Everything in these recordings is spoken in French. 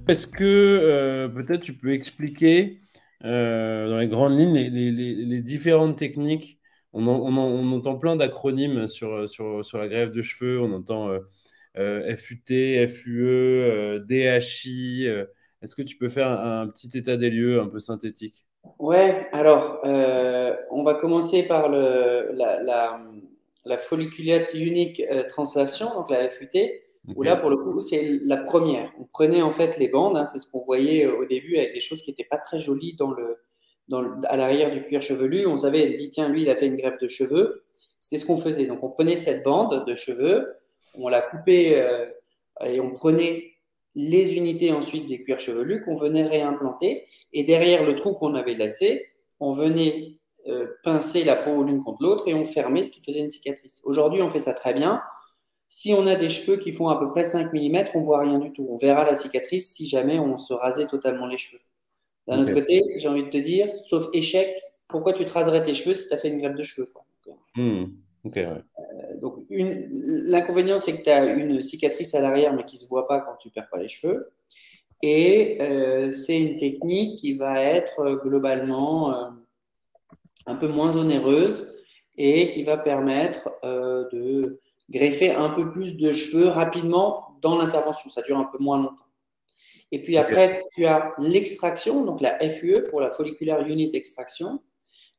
Est-ce que peut-être tu peux expliquer dans les grandes lignes les différentes techniques? On entend plein d'acronymes sur la greffe de cheveux. On entend FUT, FUE, DHI. Est-ce que tu peux faire un petit état des lieux un peu synthétique? Ouais, alors, on va commencer par la folliculate unique translation, donc la FUT, où là, Ok. pour le coup, c'est la première. On prenait en fait les bandes, hein, c'est ce qu'on voyait au début avec des choses qui n'étaient pas très jolies à l'arrière du cuir chevelu. On savait, elle dit, tiens, lui, il a fait une greffe de cheveux. C'était ce qu'on faisait. Donc, on prenait cette bande de cheveux, on la coupait et on prenait les unités ensuite des cuirs chevelus qu'on venait réimplanter. Et derrière le trou qu'on avait lacé, on venait pincer la peau l'une contre l'autre et on fermait ce qui faisait une cicatrice. Aujourd'hui, on fait ça très bien. Si on a des cheveux qui font à peu près 5 mm, on voit rien du tout. On verra la cicatrice si jamais on se rasait totalement les cheveux. D'un autre Ok. côté, j'ai envie de te dire, sauf échec, pourquoi tu te raserais tes cheveux si tu as fait une greffe de cheveux, quoi. Hmm. Ok, ouais. Donc, l'inconvénient, c'est que tu as une cicatrice à l'arrière, mais qui ne se voit pas quand tu perds pas les cheveux. Et c'est une technique qui va être globalement un peu moins onéreuse et qui va permettre de greffer un peu plus de cheveux rapidement dans l'intervention. Ça dure un peu moins longtemps. Et puis Ok. après, tu as l'extraction, donc la FUE pour la folliculaire unit extraction.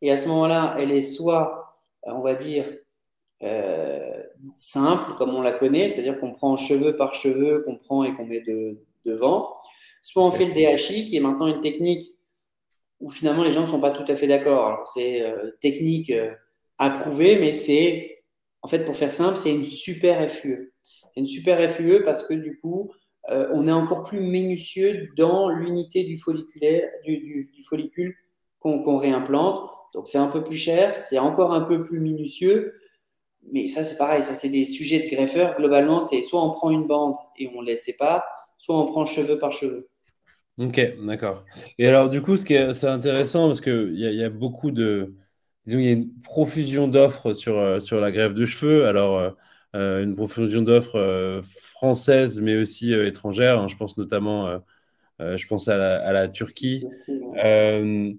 Et à ce moment-là, elle est soit, on va dire, simple, comme on la connaît, c'est-à-dire qu'on prend cheveu par cheveu, qu'on prend et qu'on met devant. Soit on fait Ok. le DHI, qui est maintenant une technique où finalement les gens ne sont pas tout à fait d'accord. Alors c'est technique approuvée, mais c'est, en fait, pour faire simple, c'est une super FUE. C'est une super FUE parce que du coup, on est encore plus minutieux dans l'unité du follicule qu'on réimplante. Donc c'est un peu plus cher, c'est encore un peu plus minutieux, mais ça c'est pareil, ça c'est des sujets de greffeur. Globalement, c'est soit on prend une bande et on les sépare, soit on prend cheveu par cheveu. Ok, d'accord. Et alors, du coup, c'est intéressant parce qu'il y a beaucoup de. Disons, il y a une profusion d'offres sur la greffe de cheveux. Alors, une profusion d'offres françaises, mais aussi étrangères, hein. Je pense notamment je pense à la Turquie. Euh,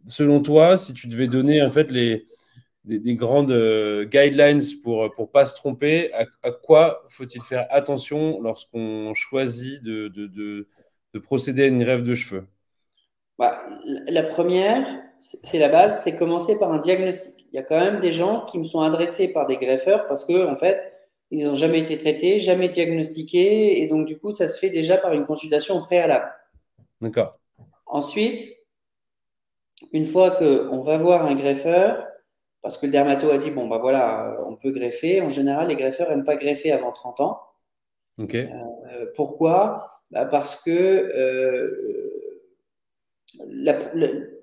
Selon toi, si tu devais donner en fait des grandes guidelines pour pas se tromper, à quoi faut-il faire attention lorsqu'on choisit de procéder à une greffe de cheveux? Bah, la première, c'est la base, c'est commencer par un diagnostic. Il y a quand même des gens qui me sont adressés par des greffeurs parce que, en fait, ils n'ont jamais été traités, jamais diagnostiqués, et donc du coup, ça se fait déjà par une consultation au préalable. D'accord. Ensuite, une fois qu'on va voir un greffeur, parce que le dermato a dit, bon, bah voilà, on peut greffer, en général, les greffeurs n'aiment pas greffer avant 30 ans. Ok. Pourquoi? Bah, parce que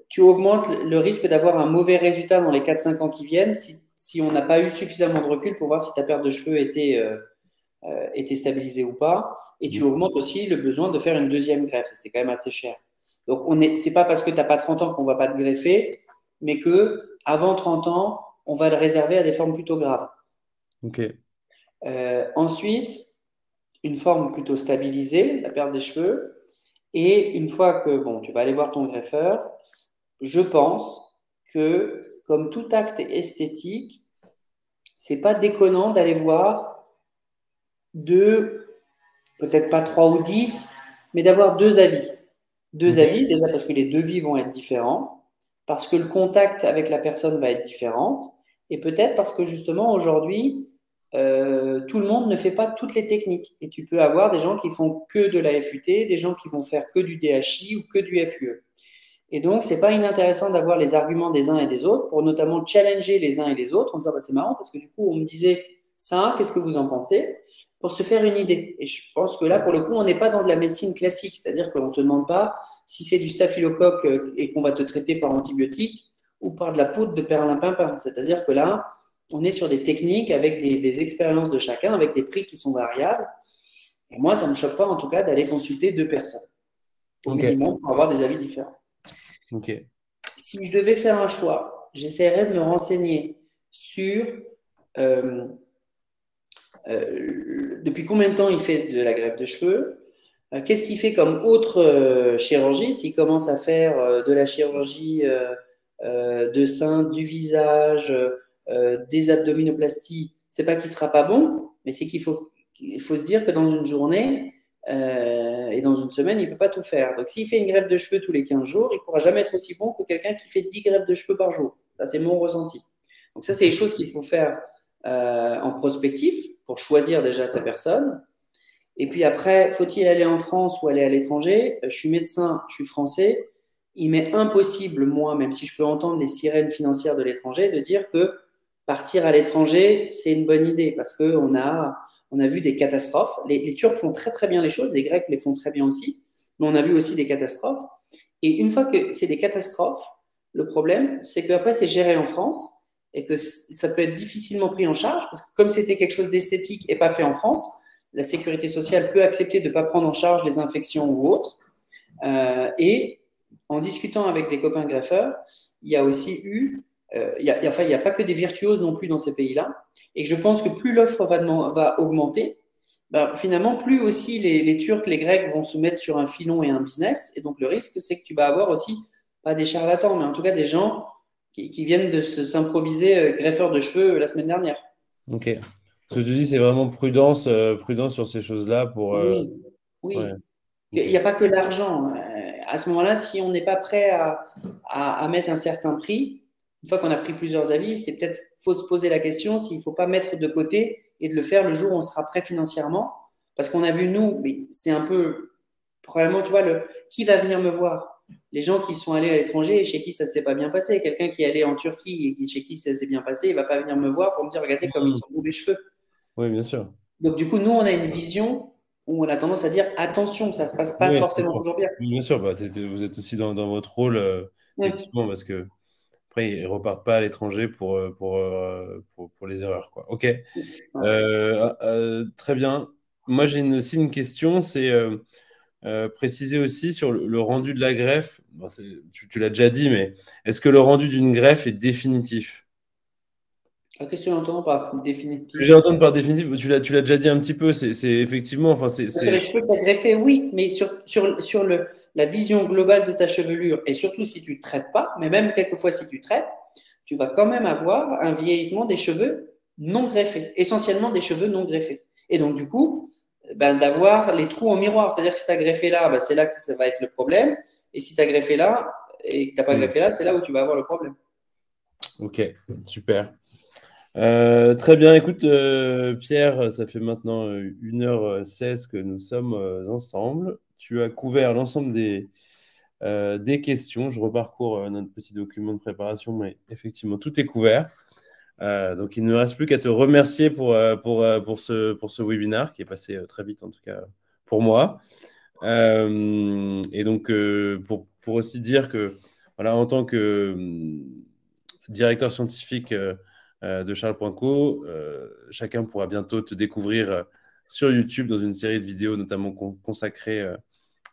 tu augmentes le risque d'avoir un mauvais résultat dans les 4 5 ans qui viennent si on n'a pas eu suffisamment de recul pour voir si ta perte de cheveux était stabilisée ou pas. Et tu augmentes aussi le besoin de faire une deuxième greffe. C'est quand même assez cher. Donc, c'est pas parce que tu n'as pas 30 ans qu'on ne va pas te greffer, mais que avant 30 ans, on va le réserver à des formes plutôt graves. Ok. Ensuite, une forme plutôt stabilisée, la perte des cheveux. Et une fois que bon, tu vas aller voir ton greffeur, je pense que, comme tout acte esthétique, c'est pas déconnant d'aller voir deux, peut-être pas trois ou 10, mais d'avoir deux avis. Deux Ok. avis, déjà parce que les devis vont être différents, parce que le contact avec la personne va être différent, et peut-être parce que justement aujourd'hui, tout le monde ne fait pas toutes les techniques. Et tu peux avoir des gens qui font que de la FUT, des gens qui vont faire que du DHI ou que du FUE. Et donc, c'est pas inintéressant d'avoir les arguments des uns et des autres pour notamment challenger les uns et les autres en disant bah, c'est marrant parce que du coup, on me disait ça, qu'est-ce que vous en pensez? Pour se faire une idée. Et je pense que là, pour le coup, on n'est pas dans de la médecine classique, c'est-à-dire qu'on ne te demande pas si c'est du staphylocoque et qu'on va te traiter par antibiotiques ou par de la poudre de perlimpinpin. C'est-à-dire que là, on est sur des techniques avec des expériences de chacun, avec des prix qui sont variables. Et moi, ça ne me choque pas en tout cas d'aller consulter deux personnes, au Ok. minimum, pour avoir des avis différents. Ok. Si je devais faire un choix, j'essaierais de me renseigner sur depuis combien de temps il fait de la greffe de cheveux, Qu'est-ce qu'il fait comme autre chirurgie? S'il commence à faire de la chirurgie de sein, du visage, des abdominoplasties, c'est pas qu'il sera pas bon, mais c'est il faut se dire que dans une journée et dans une semaine, il peut pas tout faire. Donc, s'il fait une greffe de cheveux tous les 15 jours, il pourra jamais être aussi bon que quelqu'un qui fait 10 greffes de cheveux par jour. Ça, c'est mon ressenti. Donc, ça, c'est les choses qu'il faut faire en prospectif pour choisir déjà sa personne. Et puis après, faut-il aller en France ou aller à l'étranger? Je suis médecin, je suis français. Il m'est impossible, moi, même si je peux entendre les sirènes financières de l'étranger, de dire que partir à l'étranger, c'est une bonne idée parce on a vu des catastrophes. Les Turcs font très très bien les choses, les Grecs les font très bien aussi, mais on a vu aussi des catastrophes. Et une fois que c'est des catastrophes, le problème, c'est qu'après, c'est géré en France et que ça peut être difficilement pris en charge parce que comme c'était quelque chose d'esthétique et pas fait en France, la sécurité sociale peut accepter de ne pas prendre en charge les infections ou autres. Et en discutant avec des copains greffeurs, il y a aussi eu, enfin, il n'y a pas que des virtuoses non plus dans ces pays-là. Et je pense que plus l'offre va augmenter, ben, finalement, plus aussi les Turcs, les Grecs vont se mettre sur un filon et un business. Et donc, le risque, c'est que tu vas avoir aussi, pas des charlatans, mais en tout cas des gens qui viennent de s'improviser greffeurs de cheveux la semaine dernière. Ok. Ce que je dis, c'est vraiment prudence, prudence sur ces choses-là pour. Oui, Ouais. oui. Il Ok. n'y a pas que l'argent. À ce moment-là, si on n'est pas prêt à mettre un certain prix, une fois qu'on a pris plusieurs avis, c'est peut-être faut se poser la question s'il ne faut pas mettre de côté et de le faire le jour où on sera prêt financièrement. Parce qu'on a vu, nous, mais c'est un peu, probablement, tu vois, qui va venir me voir? Les gens qui sont allés à l'étranger et chez qui ça ne s'est pas bien passé. Quelqu'un qui est allé en Turquie et chez qui ça s'est bien passé, il ne va pas venir me voir pour me dire, regardez comme ils Mhm. sont beaux les cheveux. Oui, bien sûr. Donc, du coup, nous, on a une vision où on a tendance à dire attention, ça ne se passe pas Oui, je forcément comprends. toujours bien. Oui, bien sûr, bah, vous êtes aussi dans votre rôle, Mm. effectivement, parce que après, ils repartent pas à l'étranger pour les erreurs, quoi. Ok. Ouais. Très bien. Moi, j'ai aussi une question, c'est préciser aussi sur le rendu de la greffe. Bon, tu l'as déjà dit, mais est-ce que le rendu d'une greffe est définitif? Qu'est-ce que tu entends par Ce que j'ai définitif? entendu par définitif, tu l'as déjà dit un petit peu, c'est effectivement, enfin, Sur les cheveux que tu as greffés, oui, mais la vision globale de ta chevelure, et surtout si tu ne traites pas, mais même quelquefois si tu traites, tu vas quand même avoir un vieillissement des cheveux non greffés, essentiellement des cheveux non greffés. Et donc, du coup, ben, d'avoir les trous en miroir, c'est-à-dire que si tu as greffé là, ben, c'est là que ça va être le problème, et si tu as greffé là et que tu n'as pas Hmm. greffé là, c'est là où tu vas avoir le problème. Ok, super. Très bien, écoute, Pierre, ça fait maintenant 1h16 que nous sommes ensemble. Tu as couvert l'ensemble des questions. Je reparcours notre petit document de préparation, mais effectivement, tout est couvert. Donc, il ne me reste plus qu'à te remercier pour ce webinaire qui est passé très vite, en tout cas pour moi. Et donc, pour aussi dire que, voilà, en tant que directeur scientifique de Charles Poinco, chacun pourra bientôt te découvrir sur YouTube dans une série de vidéos, notamment consacrées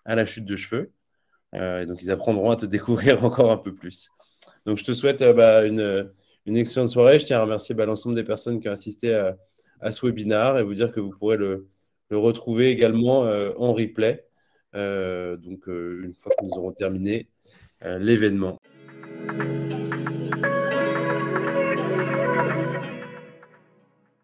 à la chute de cheveux. Et donc, ils apprendront à te découvrir encore un peu plus. Donc, je te souhaite une excellente soirée. Je tiens à remercier l'ensemble des personnes qui ont assisté à ce webinaire et vous dire que vous pourrez le retrouver également en replay. Donc, une fois que nous aurons terminé l'événement.